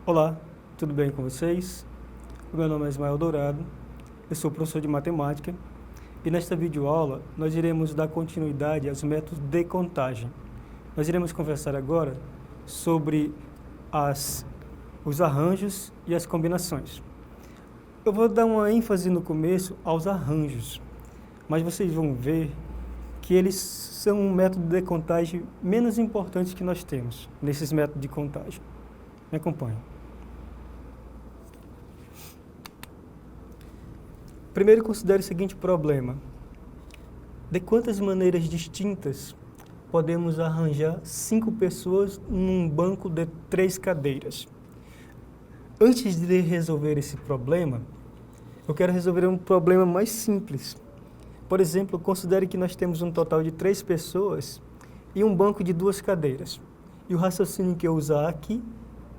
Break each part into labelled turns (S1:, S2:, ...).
S1: Olá, tudo bem com vocês? O meu nome é Ismael Dourado, eu sou professor de matemática e nesta videoaula nós iremos dar continuidade aos métodos de contagem. Nós iremos conversar agora sobre os arranjos e as combinações. Eu vou dar uma ênfase no começo aos arranjos, mas vocês vão ver que eles são um método de contagem menos importante que nós temos nesses métodos de contagem. Me acompanhe. Primeiro, considere o seguinte problema. De quantas maneiras distintas podemos arranjar 5 pessoas num banco de 3 cadeiras? Antes de resolver esse problema, eu quero resolver um problema mais simples. Por exemplo, considere que nós temos um total de 3 pessoas e um banco de 2 cadeiras. E o raciocínio que eu usar aqui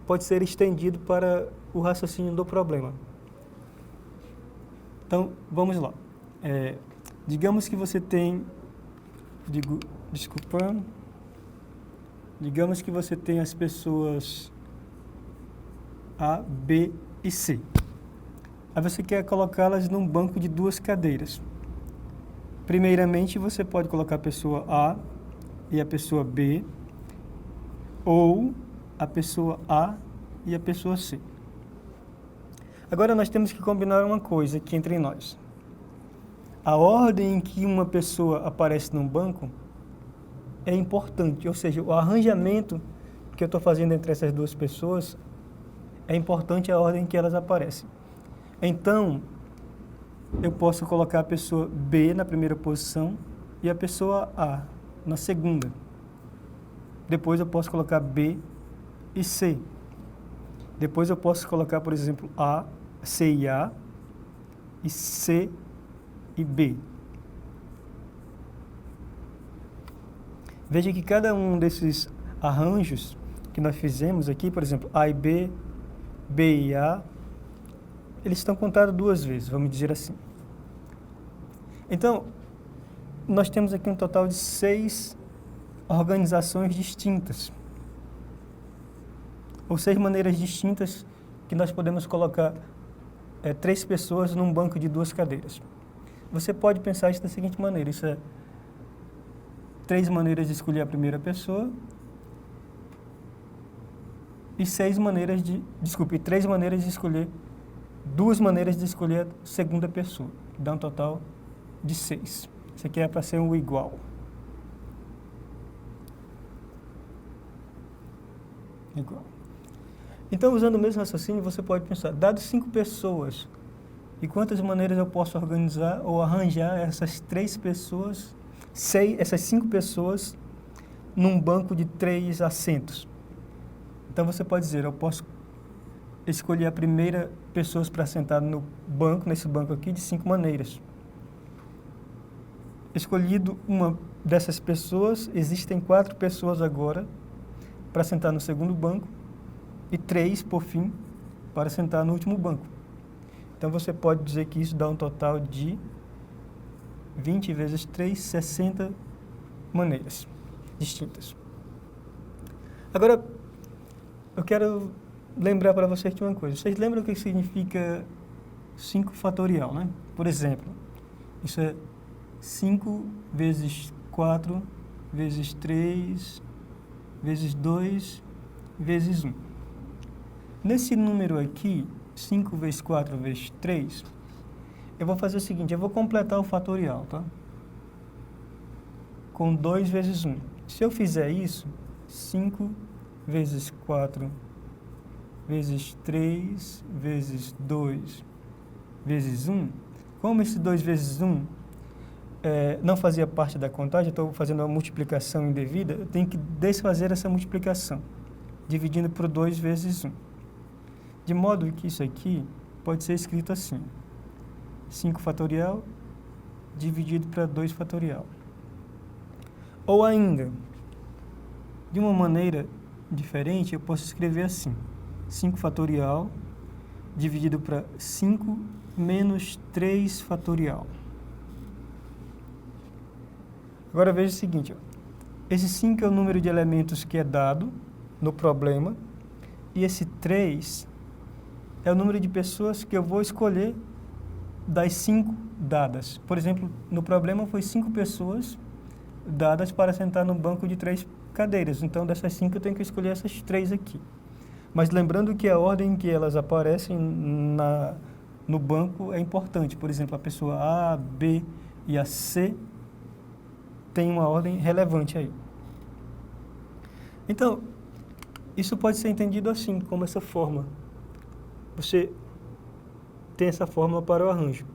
S1: pode ser estendido para o raciocínio do problema. Então, vamos lá. Digamos que você tem... Digamos que você tem as pessoas A, B e C. Aí você quer colocá-las num banco de 2 cadeiras. Primeiramente, você pode colocar a pessoa A e a pessoa B, ou a pessoa A e a pessoa C. Agora nós temos que combinar uma coisa aqui entre nós. A ordem em que uma pessoa aparece num banco é importante, ou seja, o arranjamento que eu estou fazendo entre essas duas pessoas é importante a ordem em que elas aparecem. Então, eu posso colocar a pessoa B na primeira posição e a pessoa A na segunda. Depois eu posso colocar B e C. Depois eu posso colocar, por exemplo, A, C e A, e C e B. Veja que cada um desses arranjos que nós fizemos aqui, por exemplo, A e B, B e A, eles estão contados 2 vezes, vamos dizer assim. Então, nós temos aqui um total de 6 organizações distintas, ou 6 maneiras distintas que nós podemos colocar 3 pessoas num banco de 2 cadeiras. Você pode pensar isso da seguinte maneira: isso é 3 maneiras de escolher a primeira pessoa e 3 maneiras de escolher, 2 maneiras de escolher a segunda pessoa, que dá um total de 6. Isso aqui é para ser um igual. Então, usando o mesmo raciocínio, você pode pensar, dados 5 pessoas, e quantas maneiras eu posso organizar ou arranjar essas 3 pessoas, essas 5 pessoas, num banco de 3 assentos? Então, você pode dizer, eu posso escolher a primeira pessoa para sentar no banco, nesse banco aqui, de 5 maneiras. Escolhido uma dessas pessoas, existem 4 pessoas agora para sentar no segundo banco, e 3, por fim, para sentar no último banco. Então, você pode dizer que isso dá um total de 20 vezes 3, 60 maneiras distintas. Agora, eu quero lembrar para vocês de uma coisa. Vocês lembram o que significa 5 fatorial, né? Por exemplo, isso é 5 vezes 4 vezes 3 vezes 2 vezes 1. Nesse número aqui, 5 vezes 4 vezes 3, eu vou fazer o seguinte, eu vou completar o fatorial, tá? Com 2 vezes 1. Se eu fizer isso, 5 vezes 4 vezes 3 vezes 2 vezes 1, como esse 2 vezes 1 não fazia parte da contagem, eu estou fazendo uma multiplicação indevida, eu tenho que desfazer essa multiplicação, dividindo por 2 vezes 1. De modo que isso aqui pode ser escrito assim: 5 fatorial dividido para 2 fatorial. Ou ainda, de uma maneira diferente, eu posso escrever assim: 5 fatorial dividido para 5 menos 3 fatorial. Agora veja o seguinte, ó. Esse 5 é o número de elementos que é dado no problema, e esse 3 é o número de pessoas que eu vou escolher das 5 dadas. Por exemplo, no problema foi 5 pessoas dadas para sentar no banco de 3 cadeiras. Então, dessas 5 eu tenho que escolher essas 3 aqui. Mas lembrando que a ordem em que elas aparecem no banco é importante. Por exemplo, a pessoa A, B e a C tem uma ordem relevante aí. Então, isso pode ser entendido assim, como essa forma. Você tem essa fórmula para o arranjo.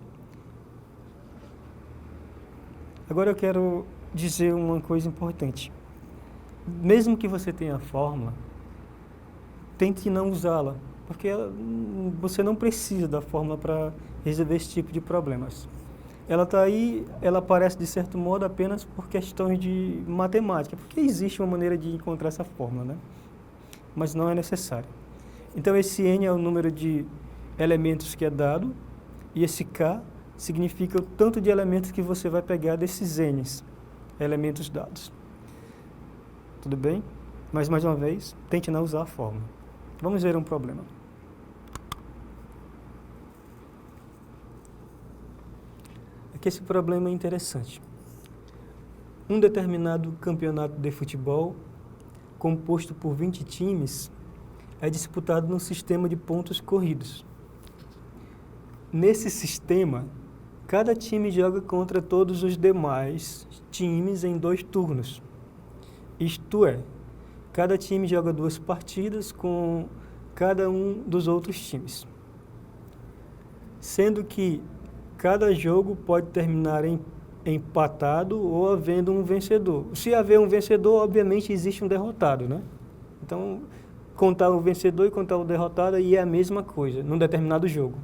S1: Agora eu quero dizer uma coisa importante. Mesmo que você tenha a fórmula, tente não usá-la, porque você não precisa da fórmula para resolver esse tipo de problemas. Ela está aí, ela aparece de certo modo apenas por questões de matemática, porque existe uma maneira de encontrar essa fórmula, né? Mas não é necessário. Então, esse N é o número de elementos que é dado, e esse K significa o tanto de elementos que você vai pegar desses N's, elementos dados. Tudo bem? Mas, mais uma vez, tente não usar a fórmula. Vamos ver um problema. Aqui esse problema é interessante. Um determinado campeonato de futebol, composto por 20 times, é disputado num sistema de pontos corridos. Nesse sistema, cada time joga contra todos os demais times em 2 turnos. Isto é, cada time joga 2 partidas com cada um dos outros times. Sendo que cada jogo pode terminar empatado ou havendo um vencedor. Se haver um vencedor, obviamente existe um derrotado, né? Então, contar o vencedor e contar o derrotado aí é a mesma coisa, num determinado jogo.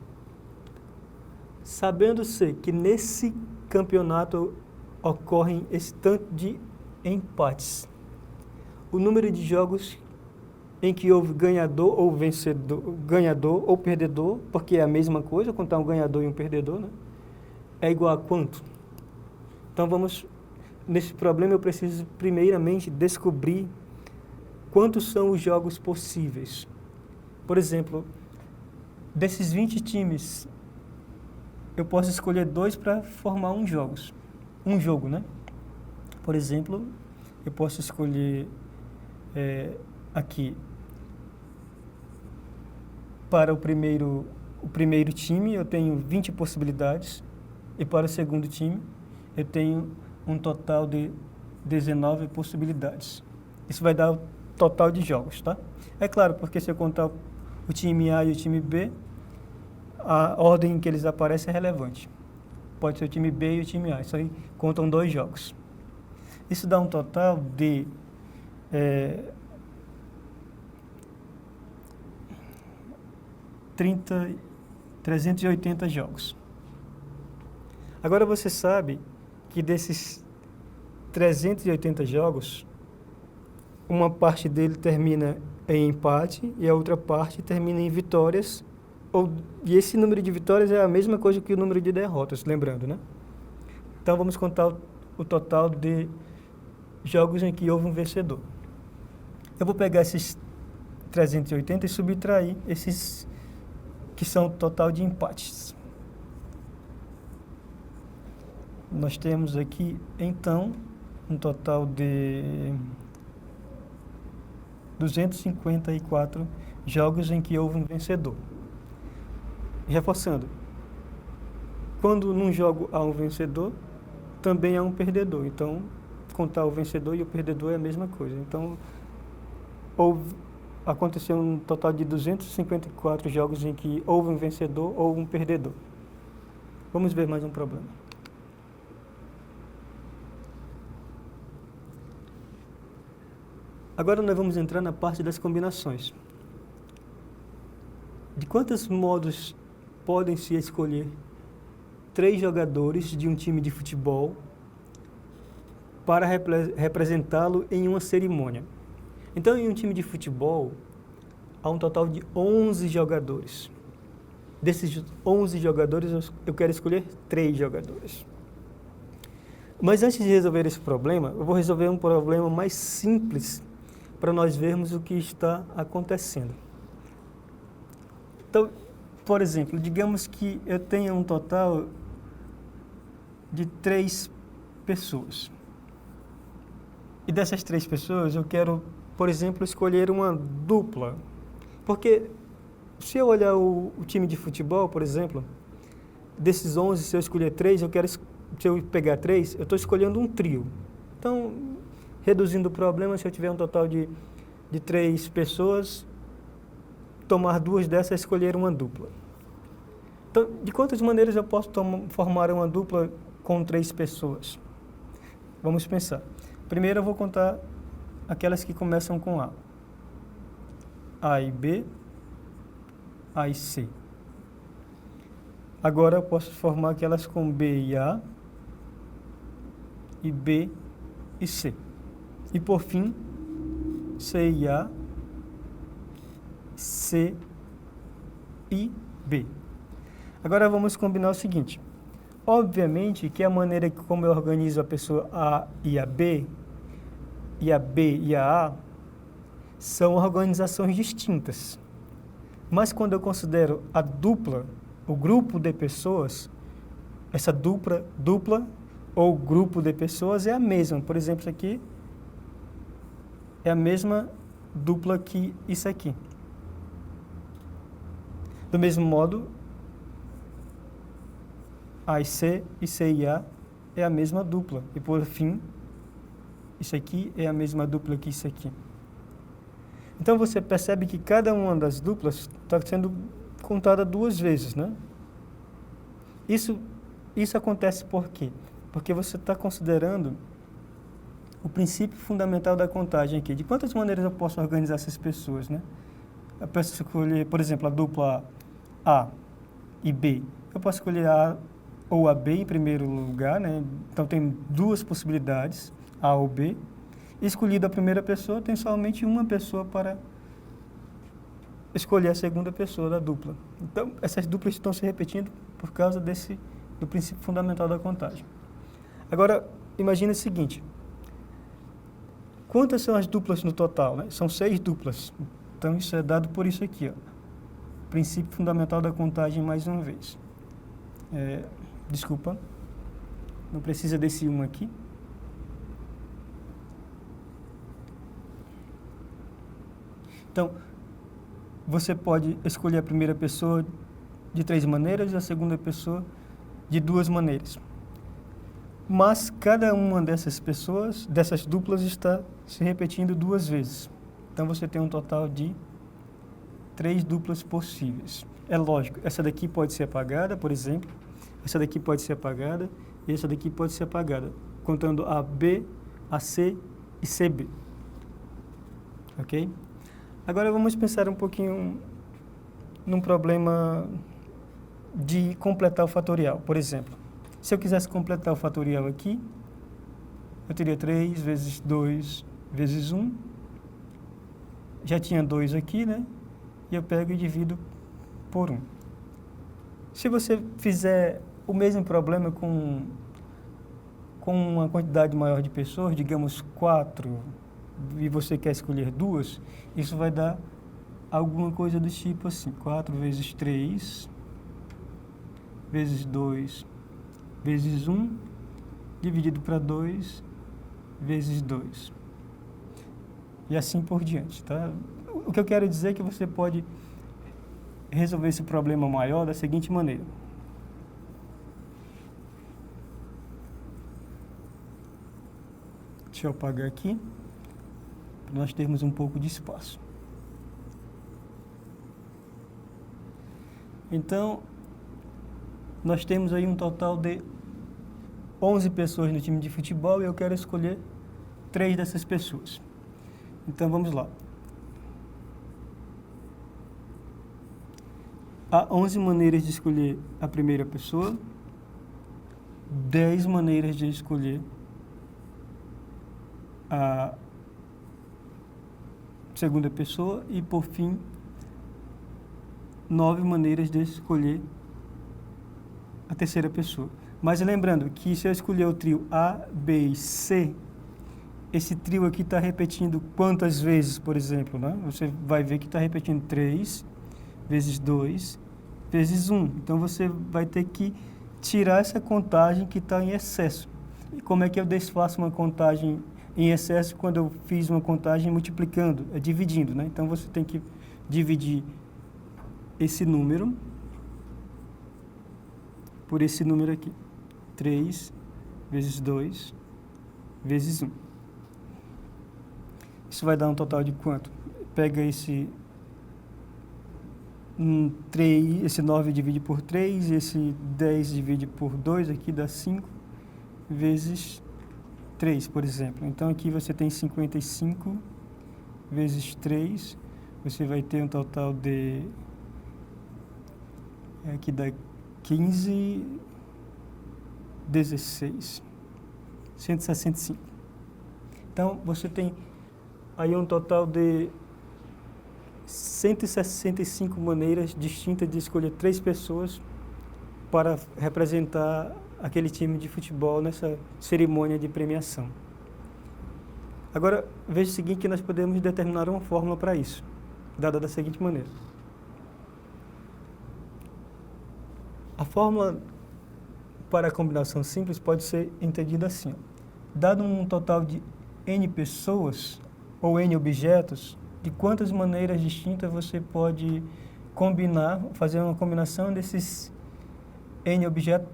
S1: Sabendo-se que nesse campeonato ocorrem esse tanto de empates, o número de jogos em que houve ganhador ou vencedor, ganhador ou perdedor, porque é a mesma coisa, contar um ganhador e um perdedor, né? É igual a quanto? Então nesse problema eu preciso primeiramente descobrir quantos são os jogos possíveis. Por exemplo, desses 20 times, eu posso escolher 2 para formar um jogo, né? Por exemplo, eu posso escolher aqui, para o primeiro time eu tenho 20 possibilidades, e para o segundo time eu tenho um total de 19 possibilidades. Isso vai dar o total de jogos, tá? É claro, porque se eu contar o time A e o time B, a ordem em que eles aparecem é relevante. Pode ser o time B e o time A, isso aí contam 2 jogos. Isso dá um total de 380 jogos. Agora você sabe que desses 380 jogos, uma parte dele termina em empate e a outra parte termina em vitórias, e esse número de vitórias é a mesma coisa que o número de derrotas, lembrando, né? Então vamos contar o total de jogos em que houve um vencedor. Eu vou pegar esses 380 e subtrair esses que são o total de empates. Nós temos aqui, então, um total de 254 jogos em que houve um vencedor. Reforçando, quando num jogo há um vencedor, também há um perdedor. Então, contar o vencedor e o perdedor é a mesma coisa. Então, aconteceu um total de 254 jogos em que houve um vencedor ou um perdedor. Vamos ver mais um problema. Agora nós vamos entrar na parte das combinações. De quantos modos podem se escolher 3 jogadores de um time de futebol para representá-lo em uma cerimônia? Então, em um time de futebol, há um total de 11 jogadores. Desses 11 jogadores, eu quero escolher 3 jogadores. Mas antes de resolver esse problema, eu vou resolver um problema mais simples para nós vermos o que está acontecendo. Então, por exemplo, digamos que eu tenha um total de 3 pessoas. E dessas 3 pessoas, eu quero, por exemplo, escolher uma dupla. Porque se eu olhar o time de futebol, por exemplo, desses 11, se eu escolher 3, se eu pegar 3, eu estou escolhendo um trio. Então, reduzindo o problema, se eu tiver um total de 3 pessoas, tomar 2 dessas e escolher uma dupla. Então, de quantas maneiras eu posso formar uma dupla com 3 pessoas? Vamos pensar. Primeiro eu vou contar aquelas que começam com A. A e B, A e C. Agora eu posso formar aquelas com B e A, e B e C. E por fim, C e A, C e B. Agora vamos combinar o seguinte. Obviamente que a maneira como eu organizo a pessoa A e a B e a A são organizações distintas. Mas quando eu considero a dupla, o grupo de pessoas, essa dupla ou grupo de pessoas é a mesma. Por exemplo, isso aqui é a mesma dupla que isso aqui. Do mesmo modo, A e C e A é a mesma dupla. E por fim, isso aqui é a mesma dupla que isso aqui. Então você percebe que cada uma das duplas está sendo contada 2 vezes, né? Isso acontece por quê? Porque você está considerando o princípio fundamental da contagem aqui. De quantas maneiras eu posso organizar essas pessoas, né? Eu posso escolher, por exemplo, a dupla A e B. Eu posso escolher A ou a B em primeiro lugar, né? Então tem 2 possibilidades, A ou B. Escolhida a primeira pessoa, tem somente uma pessoa para escolher a segunda pessoa da dupla. Então, essas duplas estão se repetindo por causa do princípio fundamental da contagem. Agora, imagine o seguinte. Quantas são as duplas no total, né? São 6 duplas. Então, isso é dado por isso aqui, ó. Princípio fundamental da contagem, mais uma vez. Desculpa, não precisa desse 1 aqui. Então, você pode escolher a primeira pessoa de 3 maneiras e a segunda pessoa de 2 maneiras. Mas cada uma dessas duplas está se repetindo 2 vezes. Então, você tem um total de 3 duplas possíveis. É lógico, essa daqui pode ser apagada, por exemplo. Essa daqui pode ser apagada e essa daqui pode ser apagada, contando a B, a C e CB. Ok? Agora vamos pensar um pouquinho num problema de completar o fatorial. Por exemplo, se eu quisesse completar o fatorial aqui, eu teria 3 vezes 2 vezes 1. Já tinha 2 aqui, né? E eu pego e divido por 1. Se você fizer o mesmo problema com uma quantidade maior de pessoas, digamos 4, e você quer escolher 2, isso vai dar alguma coisa do tipo assim, 4 vezes 3, vezes 2, vezes 1, dividido para 2, vezes 2. E assim por diante, tá? O que eu quero dizer é que você pode resolver esse problema maior da seguinte maneira. Deixa eu apagar aqui, para nós termos um pouco de espaço. Então, nós temos aí um total de 11 pessoas no time de futebol e eu quero escolher 3 dessas pessoas. Então, vamos lá. Há 11 maneiras de escolher a primeira pessoa, 10 maneiras de escolher a segunda pessoa e, por fim, 9 maneiras de escolher a terceira pessoa. Mas lembrando que se eu escolher o trio A, B e C, esse trio aqui está repetindo quantas vezes, por exemplo, né? Você vai ver que está repetindo 3 vezes 2, vezes 1. Então, você vai ter que tirar essa contagem que está em excesso. E como é que eu desfaço uma contagem em excesso quando eu fiz uma contagem multiplicando? É dividindo, né? Então, você tem que dividir esse número por esse número aqui. 3 vezes 2 vezes 1. Isso vai dar um total de quanto? Pega esse 9 divide por 3, esse 10 divide por 2, aqui dá 5 vezes 3, por exemplo. Então, aqui você tem 55 vezes 3, você vai ter um total de... aqui dá 15, 16, 165. Então, você tem aí um total de 165 maneiras distintas de escolher 3 pessoas para representar aquele time de futebol nessa cerimônia de premiação. Agora, veja o seguinte, que nós podemos determinar uma fórmula para isso, dada da seguinte maneira. A fórmula para a combinação simples pode ser entendida assim. Dado um total de N pessoas ou N objetos, de quantas maneiras distintas você pode combinar, fazer uma combinação desses N objetos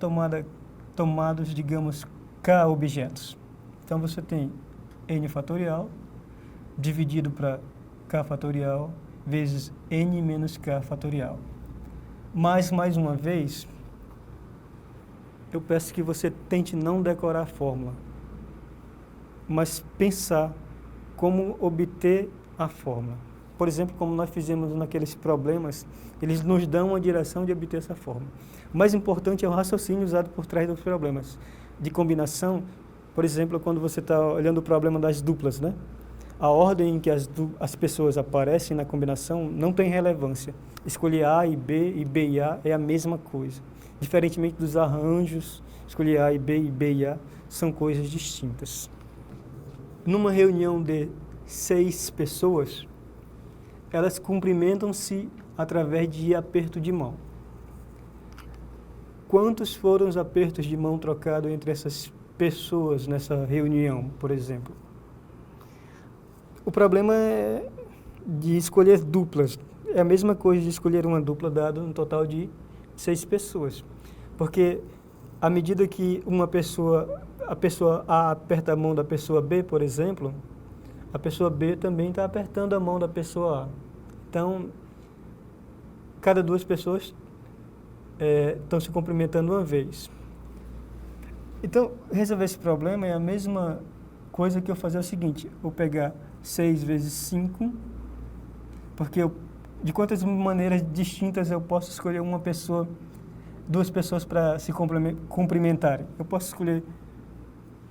S1: tomados, digamos, K objetos. Então, você tem N fatorial dividido para K fatorial vezes N menos K fatorial. Mas, mais uma vez, eu peço que você tente não decorar a fórmula, mas pensar como obter a fórmula. Por exemplo, como nós fizemos naqueles problemas, eles nos dão uma direção de obter essa fórmula. O mais importante é o raciocínio usado por trás dos problemas. De combinação, por exemplo, quando você está olhando o problema das duplas, né? A ordem em que as pessoas aparecem na combinação não tem relevância. Escolher A e B e A é a mesma coisa. Diferentemente dos arranjos, escolher A e B e A são coisas distintas. Numa reunião de 6 pessoas, elas cumprimentam-se através de aperto de mão. Quantos foram os apertos de mão trocados entre essas pessoas nessa reunião, por exemplo? O problema é de escolher duplas. É a mesma coisa de escolher uma dupla dado um total de 6 pessoas. Porque à medida que a pessoa A aperta a mão da pessoa B, por exemplo, a pessoa B também está apertando a mão da pessoa A. Então, cada 2 pessoas estão se cumprimentando uma vez. Então, resolver esse problema é a mesma coisa que eu fazer o seguinte: eu pegar 6 vezes 5, porque de quantas maneiras distintas eu posso escolher uma pessoa, 2 pessoas para se cumprimentarem? Eu posso escolher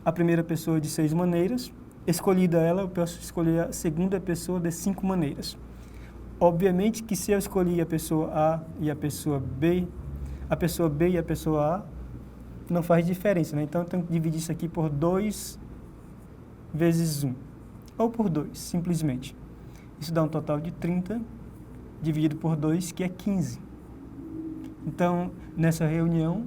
S1: a primeira pessoa de 6 maneiras, escolhida ela, eu posso escolher a segunda pessoa de 5 maneiras. Obviamente que se eu escolhi a pessoa A e a pessoa B e a pessoa A, não faz diferença, né? Então, eu tenho que dividir isso aqui por 2 vezes 1, ou por 2, simplesmente. Isso dá um total de 30, dividido por 2, que é 15. Então, nessa reunião,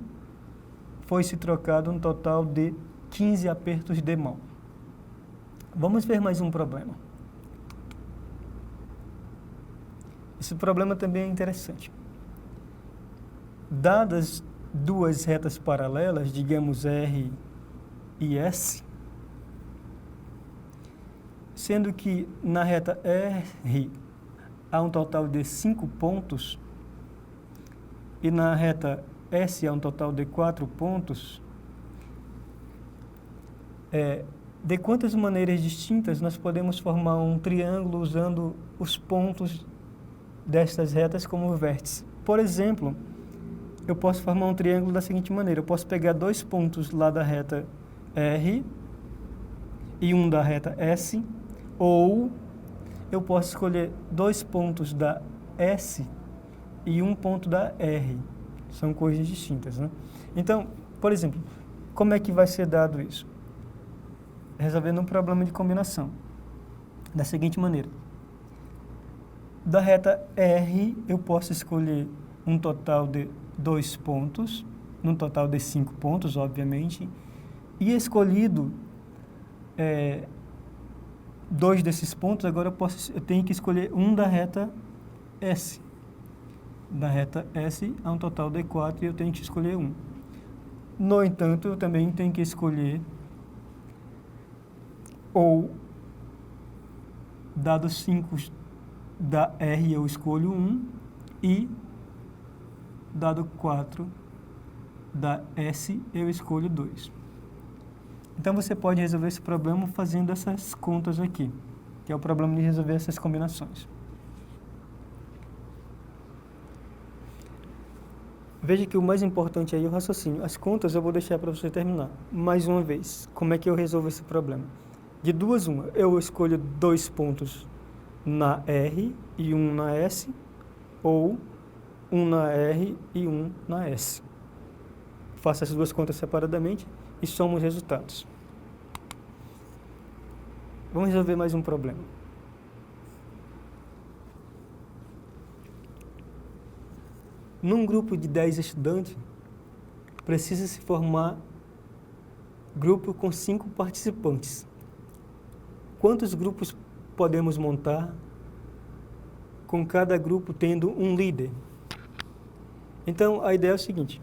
S1: foi-se trocado um total de 15 apertos de mão. Vamos ver mais um problema. Esse problema também é interessante. Dadas 2 retas paralelas, digamos R e S, sendo que na reta R há um total de 5 pontos e na reta S há um total de 4 pontos, de quantas maneiras distintas nós podemos formar um triângulo usando os pontos destas retas como vértice? Por exemplo, eu posso formar um triângulo da seguinte maneira: eu posso pegar 2 pontos lá da reta R e um da reta S, ou eu posso escolher 2 pontos da S e um ponto da R. São coisas distintas, né? Então, por exemplo, como é que vai ser dado isso? Resolvendo um problema de combinação da seguinte maneira: Da reta R, eu posso escolher um total de 2 pontos, num total de 5 pontos, obviamente, e escolhido 2 desses pontos, agora eu tenho que escolher um da reta S. Da reta S, há um total de 4 e eu tenho que escolher um. No entanto, eu também tenho que escolher ou dados 5 da R eu escolho 1 e dado 4 da S eu escolho 2. Então você pode resolver esse problema fazendo essas contas aqui, que é o problema de resolver essas combinações. Veja que o mais importante aí é o raciocínio. As contas eu vou deixar para você terminar. Mais uma vez, como é que eu resolvo esse problema? De duas, uma. Eu escolho 2 pontos na R e 1 na S, ou 1 na R e 1 na S. Faço as duas contas separadamente e somo os resultados. Vamos resolver mais um problema. Num grupo de 10 estudantes, precisa se formar grupo com 5 participantes. Quantos grupos podemos montar com cada grupo tendo um líder? Então, a ideia é o seguinte.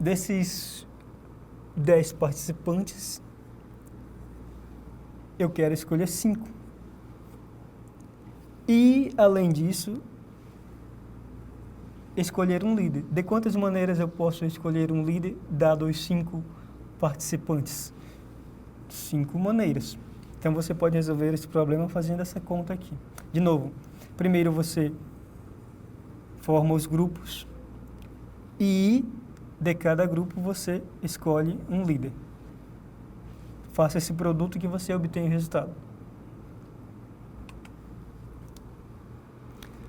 S1: Desses 10 participantes, eu quero escolher 5. E, além disso, escolher um líder. De quantas maneiras eu posso escolher um líder, dado os 5 participantes? 5 maneiras. Então, você pode resolver esse problema fazendo essa conta aqui. De novo, primeiro você forma os grupos e, de cada grupo, você escolhe um líder. Faça esse produto que você obtém o resultado.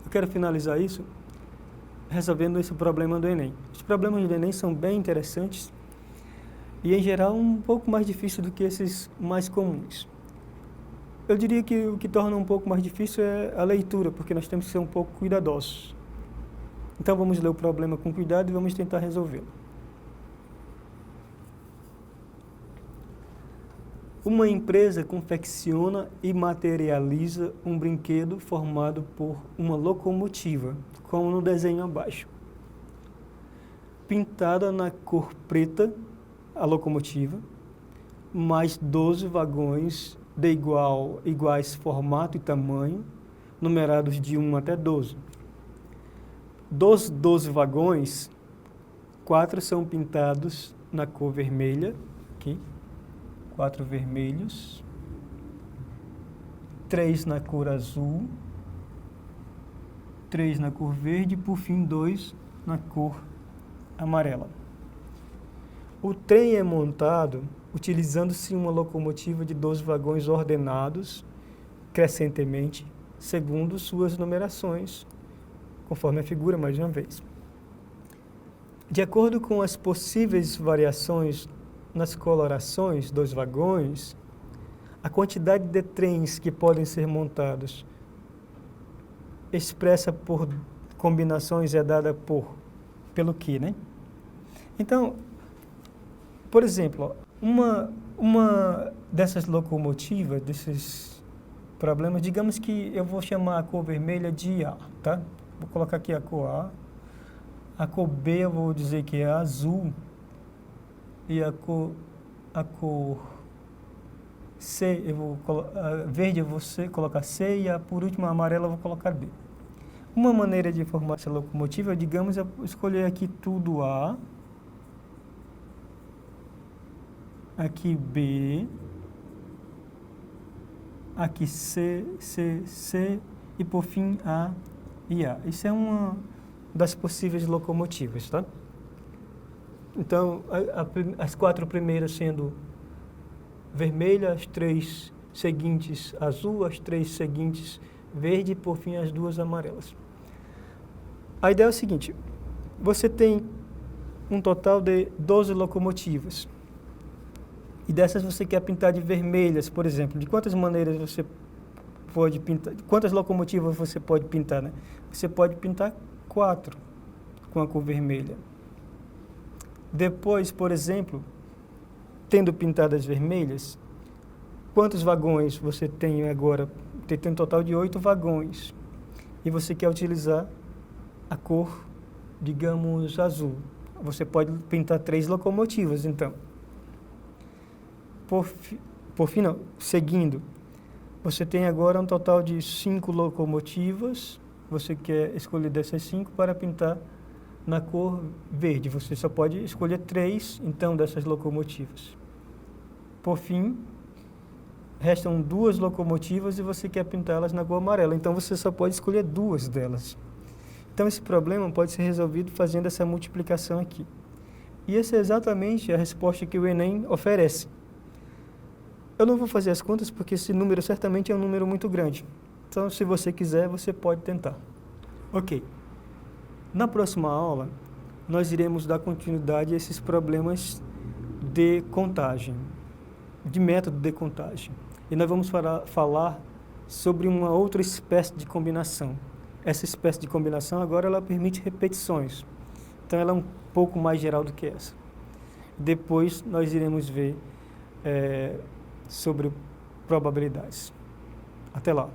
S1: Eu quero finalizar isso resolvendo esse problema do Enem. Os problemas do Enem são bem interessantes e, em geral, um pouco mais difícil do que esses mais comuns. Eu diria que o que torna um pouco mais difícil é a leitura, porque nós temos que ser um pouco cuidadosos. Então, vamos ler o problema com cuidado e vamos tentar resolvê-lo. Uma empresa confecciona e materializa um brinquedo formado por uma locomotiva, como no desenho abaixo. Pintada na cor preta, a locomotiva, mais 12 vagões de iguais formato e tamanho, numerados de 1 até 12. Dos 12 vagões, 4 são pintados na cor vermelha, aqui. 4 vermelhos, 3 na cor azul, 3 na cor verde e, por fim, 2 na cor amarela. O trem é montado utilizando-se uma locomotiva de 12 vagões ordenados crescentemente, segundo suas numerações, conforme a figura, mais uma vez. De acordo com as possíveis variações nas colorações dos vagões, a quantidade de trens que podem ser montados expressa por combinações é dada pelo que, né? Então, por exemplo, uma dessas locomotivas, desses problemas, digamos que eu vou chamar a cor vermelha de A, tá? Vou colocar aqui a cor A. A cor B eu vou dizer que é azul. E a cor C, a verde eu vou colocar C e por último a amarela eu vou colocar D. Uma maneira de formar essa locomotiva, digamos, é escolher aqui tudo A, aqui B, aqui C, C, C e por fim A e A. Isso é uma das possíveis locomotivas, tá? Então, as 4 primeiras sendo vermelha, as 3 seguintes azul, as 3 seguintes verde e, por fim, as 2 amarelas. A ideia é o seguinte, você tem um total de 12 locomotivas. E dessas você quer pintar de vermelhas, por exemplo. De quantas maneiras você pode pintar... Quantas locomotivas você pode pintar, né? Você pode pintar 4 com a cor vermelha. Depois, por exemplo, tendo pintado as vermelhas, quantos vagões você tem agora? Tem um total de 8 vagões. E você quer utilizar a cor, digamos, azul. Você pode pintar 3 locomotivas, então. Por fim, não. Seguindo, você tem agora um total de 5 locomotivas. Você quer escolher dessas 5 para pintar na cor verde. Você só pode escolher 3, então, dessas locomotivas. Por fim, restam 2 locomotivas e você quer pintá-las na cor amarela. Então, você só pode escolher 2 delas. Então, esse problema pode ser resolvido fazendo essa multiplicação aqui. E essa é exatamente a resposta que o Enem oferece. Eu não vou fazer as contas porque esse número certamente é um número muito grande. Então, se você quiser, você pode tentar. Ok. Na próxima aula, nós iremos dar continuidade a esses problemas de contagem, de método de contagem. E nós vamos falar sobre uma outra espécie de combinação. Essa espécie de combinação agora ela permite repetições. Então ela é um pouco mais geral do que essa. Depois nós iremos ver sobre probabilidades. Até lá.